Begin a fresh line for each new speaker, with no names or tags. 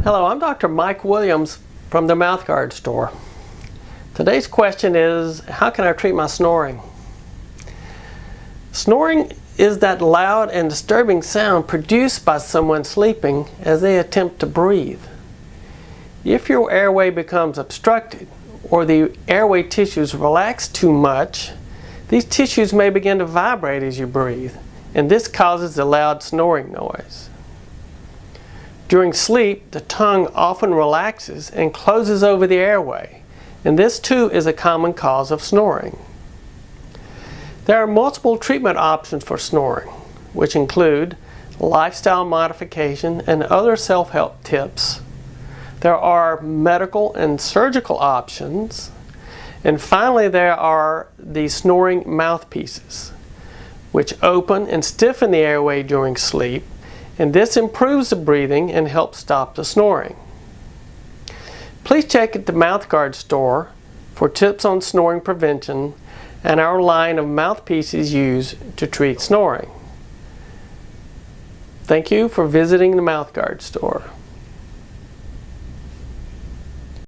Hello, I'm Dr. Mike Williams from the Mouthguard store. Today's question is, how can I treat my snoring? Snoring is that loud and disturbing sound produced by someone sleeping as they attempt to breathe. If your airway becomes obstructed or the airway tissues relax too much, these tissues may begin to vibrate as you breathe, and this causes the loud snoring noise. During sleep, the tongue often relaxes and closes over the airway, and this too is a common cause of snoring. There are multiple treatment options for snoring, which include lifestyle modification and other self-help tips. There are medical and surgical options, and finally there are the snoring mouthpieces, which open and stiffen the airway during sleep, and this improves the breathing and helps stop the snoring. Please check at the Mouthguard store for tips on snoring prevention and our line of mouthpieces used to treat snoring. Thank you for visiting the Mouthguard store.